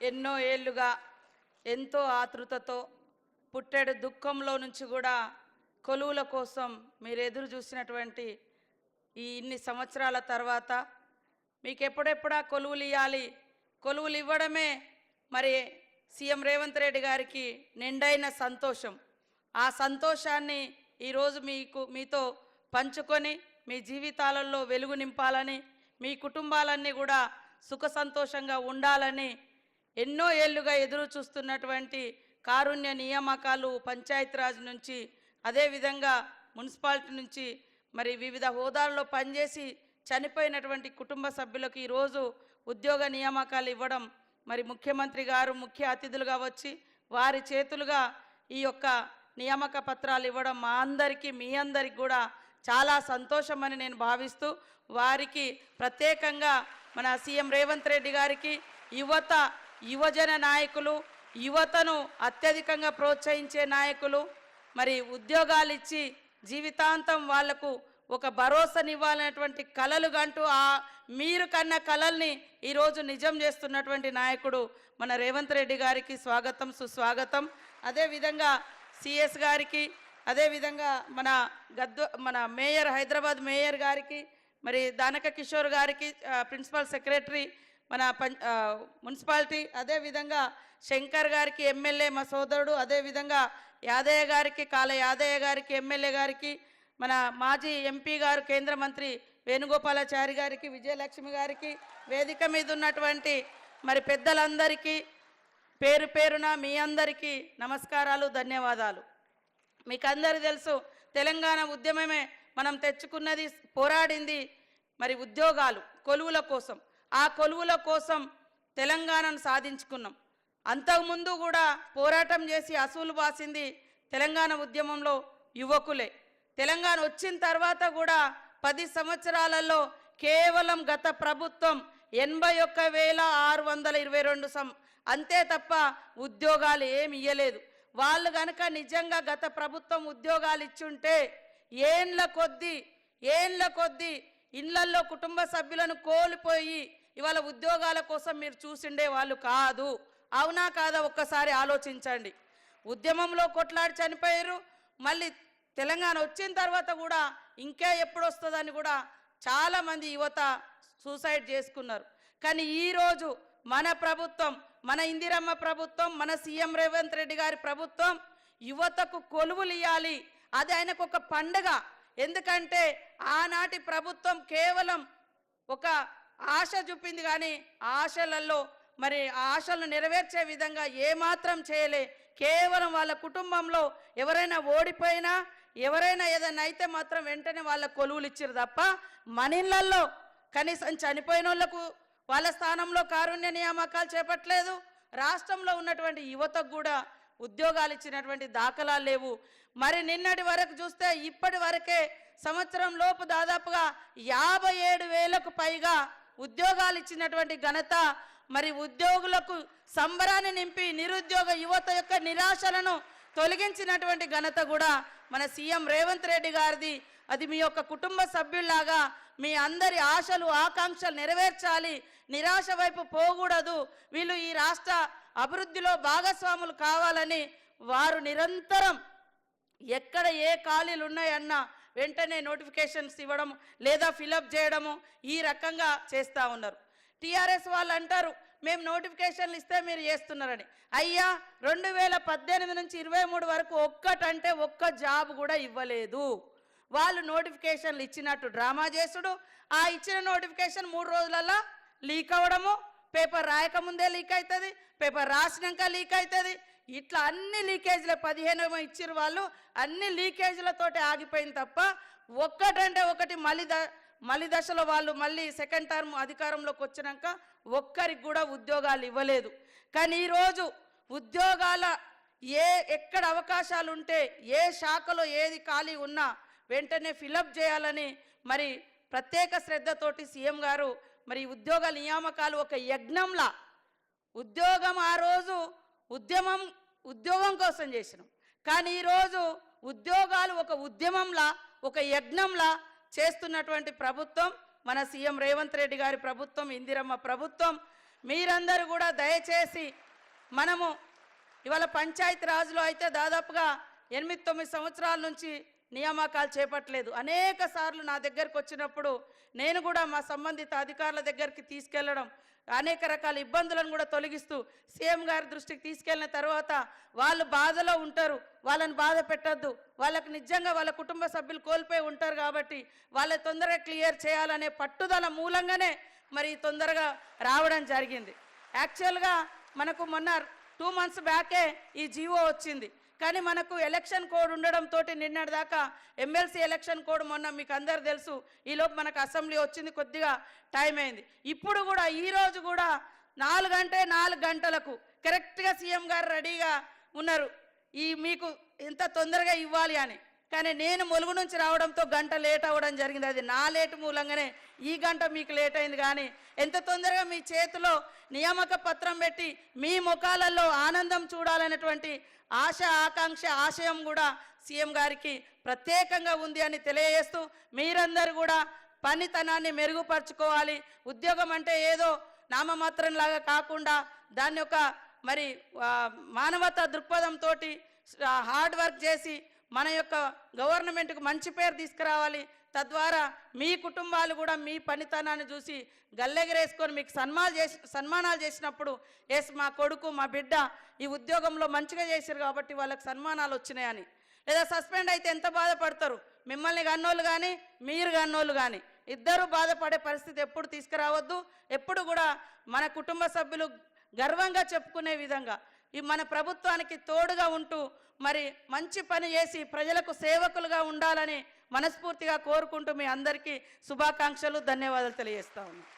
ఎన్నో ఏళ్లుగా ఎంతో ఆతృతతో పుట్టెడు దుఃఖంలో నుంచి కూడా కొలువుల కోసం మీరు ఎదురు చూసినటువంటి ఈ ఇన్ని సంవత్సరాల తర్వాత మీకు ఎప్పుడెప్పుడా కొలువులు ఇవ్వాలి, కొలువులు ఇవ్వడమే మరి సీఎం రేవంత్ రెడ్డి గారికి నిండైన సంతోషం. ఆ సంతోషాన్ని ఈరోజు మీతో పంచుకొని మీ జీవితాలలో వెలుగు నింపాలని, మీ కుటుంబాలన్నీ కూడా సుఖ సంతోషంగా ఉండాలని ఎన్నో ఏళ్లుగా ఎదురు చూస్తున్నటువంటి కారుణ్య నియామకాలు పంచాయతీరాజ్ నుంచి, అదేవిధంగా మున్సిపాలిటీ నుంచి మరి వివిధ హోదాల్లో పనిచేసి చనిపోయినటువంటి కుటుంబ సభ్యులకు ఈరోజు ఉద్యోగ నియామకాలు ఇవ్వడం, మరి ముఖ్యమంత్రి గారు ముఖ్య అతిథులుగా వచ్చి వారి చేతులుగా ఈ యొక్క నియామక పత్రాలు ఇవ్వడం మా అందరికీ మీ అందరికి కూడా చాలా సంతోషమని నేను భావిస్తూ, వారికి ప్రత్యేకంగా మన సీఎం రేవంత్ రెడ్డి గారికి యువజన నాయకులు, యువతను అత్యధికంగా ప్రోత్సహించే నాయకులు మరి ఉద్యోగాలు ఇచ్చి జీవితాంతం వాళ్లకు ఒక భరోసానివ్వాలనేటువంటి కలలు గంటూ మీరు కన్న కలల్ని ఈరోజు నిజం చేస్తున్నటువంటి నాయకుడు మన రేవంత్ రెడ్డి గారికి స్వాగతం, సుస్వాగతం. అదేవిధంగా సిఎస్ గారికి, అదేవిధంగా మన మేయర్, హైదరాబాద్ మేయర్ గారికి, మరి దానక కిషోర్ గారికి ప్రిన్సిపల్ సెక్రటరీ మన మున్సిపాలిటీ, అదేవిధంగా శంకర్ గారికి ఎమ్మెల్యే మా సోదరుడు, అదేవిధంగా యాదయ్య గారికి, కాల యాదయ్య గారికి ఎమ్మెల్యే గారికి, మన మాజీ ఎంపీ గారు కేంద్ర మంత్రి వేణుగోపాలాచారి గారికి, విజయలక్ష్మి గారికి, వేదిక మీద ఉన్నటువంటి మరి పెద్దలందరికీ పేరు పేరున మీ అందరికీ నమస్కారాలు, ధన్యవాదాలు. మీకు అందరికీ తెలుసు, తెలంగాణ ఉద్యమమే మనం తెచ్చుకున్నది, పోరాడింది మరి ఉద్యోగాలు, కొలువుల కోసం. ఆ కొలువుల కోసం తెలంగాణను సాధించుకున్నాం. అంతకుముందు కూడా పోరాటం చేసి అసూలు బాసింది తెలంగాణ ఉద్యమంలో యువకులే. తెలంగాణ వచ్చిన తర్వాత కూడా 10 సంవత్సరాలలో కేవలం గత ప్రభుత్వం 81,622 అంతే తప్ప ఉద్యోగాలు ఏమి ఇయ్యలేదు. వాళ్ళు గనక నిజంగా గత ప్రభుత్వం ఉద్యోగాలు ఇచ్చుంటే ఏండ్ల కొద్దీ ఇళ్లల్లో కుటుంబ సభ్యులను కోల్పోయి ఇవాళ ఉద్యోగాల కోసం మీరు చూసిండే వాళ్ళు కాదు. అవునా కాదా ఒక్కసారి ఆలోచించండి. ఉద్యమంలో కొట్లాడి చనిపోయారు, మళ్ళీ తెలంగాణ వచ్చిన తర్వాత కూడా ఇంకా ఎప్పుడు వస్తుందని కూడా చాలామంది యువత సూసైడ్ చేసుకున్నారు. కానీ ఈరోజు మన ప్రభుత్వం, మన ఇందిరమ్మ ప్రభుత్వం, మన సీఎం రేవంత్ రెడ్డి గారి ప్రభుత్వం యువతకు కొలువులు ఇవ్వాలి. అది ఆయనకు ఒక పండుగ. ఎందుకంటే ఆనాటి ప్రభుత్వం కేవలం ఒక ఆశ చూపింది, కానీ ఆశలలో మరి ఆశలను నెరవేర్చే విధంగా ఏమాత్రం చేయలే. కేవలం వాళ్ళ కుటుంబంలో ఎవరైనా ఓడిపోయినా, ఎవరైనా ఏదైనా అయితే మాత్రం వెంటనే వాళ్ళ కొలువులు ఇచ్చారు తప్ప మన ఇళ్లలో కనీసం చనిపోయిన వాళ్ళకు వాళ్ళ స్థానంలో కారుణ్య నియామకాలు చేపట్టలేదు. రాష్ట్రంలో ఉన్నటువంటి యువతకు కూడా ఉద్యోగాలు ఇచ్చినటువంటి దాఖలాలు లేవు. మరి నిన్నటి వరకు చూస్తే ఇప్పటి వరకే సంవత్సరం లోపు దాదాపుగా 57,000కు పైగా ఉద్యోగాలు ఇచ్చినటువంటి ఘనత, మరి ఉద్యోగులకు సంబరాన్ని నింపి నిరుద్యోగ యువత యొక్క నిరాశలను తొలగించినటువంటి ఘనత కూడా మన సీఎం రేవంత్ రెడ్డి గారిది. అది మీ యొక్క కుటుంబ సభ్యుల్లాగా మీ అందరి ఆశలు, ఆకాంక్షలు నెరవేర్చాలి, నిరాశ వైపు పోకూడదు. వీళ్ళు ఈ రాష్ట్ర అభివృద్ధిలో భాగస్వాములు కావాలని వారు నిరంతరం ఎక్కడ ఏ ఖాళీలు ఉన్నాయన్నా వెంటనే నోటిఫికేషన్స్ ఇవ్వడం లేదా ఫిలప్ చేయడము ఈ రకంగా చేస్తూ ఉన్నారు. టీఆర్ఎస్ వాళ్ళు అంటారు మేము నోటిఫికేషన్లు ఇస్తే మీరు చేస్తున్నారని. అయ్యా 2018 నుంచి 23 వరకు ఒక్కటంటే ఒక్క జాబ్ కూడా ఇవ్వలేదు. వాళ్ళు నోటిఫికేషన్లు ఇచ్చినట్టు డ్రామా చేసుడు, ఆ ఇచ్చిన నోటిఫికేషన్ 3 రోజులలో లీక్ అవ్వడము, పేపర్ రాయకముందే లీక్ అవుతుంది, పేపర్ రాసినాక లీక్ అవుతుంది. ఇట్లా అన్ని లీకేజీలు 15 ఇచ్చిరు వాళ్ళు, అన్ని లీకేజీలతోటి ఆగిపోయింది తప్ప ఒక్కటంటే ఒకటి మళ్ళీ దశలో వాళ్ళు మళ్ళీ సెకండ్ టర్మ్ అధికారంలోకి వచ్చినాక ఒక్కరికి కూడా ఉద్యోగాలు ఇవ్వలేదు. కానీ ఈరోజు ఉద్యోగాల ఎక్కడ అవకాశాలు ఉంటే, ఏ శాఖలో ఏది ఖాళీ ఉన్నా వెంటనే ఫిలప్ చేయాలని మరి ప్రత్యేక శ్రద్ధతోటి సీఎం గారు మరి ఉద్యోగ నియామకాలు ఒక యజ్ఞంలా, ఉద్యోగం ఆ రోజు ఉద్యోగం కోసం చేసినాం, కానీ ఈరోజు ఉద్యోగాలు ఒక ఉద్యమంలా, ఒక యజ్ఞంలా చేస్తున్నటువంటి ప్రభుత్వం మన సీఎం రేవంత్ రెడ్డి గారి ప్రభుత్వం, ఇందిరమ్మ ప్రభుత్వం. మీరందరూ కూడా దయచేసి మనము ఇవాళ పంచాయతీ రాజులో అయితే దాదాపుగా 8-9 సంవత్సరాల నుంచి నియామకాలు చేపట్టలేదు. అనేక సార్లు నా దగ్గరకు వచ్చినప్పుడు నేను కూడా మా సంబంధిత అధికారుల దగ్గరికి తీసుకెళ్లడం, అనేక రకాల ఇబ్బందులను కూడా తొలగిస్తూ సీఎం గారి దృష్టికి తీసుకెళ్లిన తర్వాత వాళ్ళు బాధలో ఉంటారు, వాళ్ళని బాధ పెట్టద్దు, వాళ్ళకు నిజంగా వాళ్ళ కుటుంబ సభ్యులు కోల్పోయి ఉంటారు కాబట్టి వాళ్ళ తొందరగా క్లియర్ చేయాలనే పట్టుదల మూలంగానే మరి తొందరగా రావడం జరిగింది. యాక్చువల్గా మనకు మొన్న 2 months బ్యాకే ఈ జీవో వచ్చింది. కానీ మనకు ఎలక్షన్ కోడ్ ఉండడంతో నిన్నటిదాకా ఎమ్మెల్సీ ఎలక్షన్ కోడ్ మొన్న మీకు అందరు తెలుసు, ఈలోపు మనకు అసెంబ్లీ వచ్చింది, కొద్దిగా టైం అయింది. ఇప్పుడు కూడా ఈరోజు కూడా 4 గంటలకు కరెక్ట్గా సీఎం గారు రెడీగా ఉన్నారు ఈ మీకు ఎంత తొందరగా ఇవ్వాలి అని. కానీ నేను ములుగు నుంచి రావడంతో గంట లేట్ అవ్వడం జరిగింది. అది నా లేటు మూలంగానే ఈ గంట మీకు లేట్ అయింది. కానీ ఎంత తొందరగా మీ చేతిలో నియామక పత్రం పెట్టి మీ ముఖాలలో ఆనందం చూడాలనేటువంటి ఆశ, ఆకాంక్ష, ఆశయం కూడా సీఎం గారికి ప్రత్యేకంగా ఉంది అని తెలియజేస్తూ మీరందరూ కూడా పనితనాన్ని మెరుగుపరుచుకోవాలి. ఉద్యోగం అంటే ఏదో నామమాత్రంలాగా కాకుండా దాన్ని ఒక మరి మానవతా దృక్పథంతో హార్డ్ వర్క్ చేసి మన యొక్క గవర్నమెంట్కు మంచి పేరు తీసుకురావాలి. తద్వారా మీ కుటుంబాలు కూడా మీ పనితనాన్ని చూసి గల్లెగరేసుకొని మీకు సన్మానాలు చేసినప్పుడు ఎస్ మా కొడుకు మా బిడ్డ ఈ ఉద్యోగంలో మంచిగా చేశారు కాబట్టి వాళ్ళకి సన్మానాలు వచ్చినాయని, లేదా సస్పెండ్ అయితే ఎంత బాధపడతారు, మిమ్మల్ని కన్నోళ్ళు కానీ మీరు కన్నోళ్ళు కానీ ఇద్దరు బాధపడే పరిస్థితి ఎప్పుడు తీసుకురావద్దు. ఎప్పుడు కూడా మన కుటుంబ సభ్యులు గర్వంగా చెప్పుకునే విధంగా ఈ మన ప్రభుత్వానికి తోడుగా ఉంటూ మరి మంచి పని చేసి ప్రజలకు సేవకులుగా ఉండాలని మనస్ఫూర్తిగా కోరుకుంటూ మీ అందరికీ శుభాకాంక్షలు, ధన్యవాదాలు తెలియజేస్తా ఉన్నాను.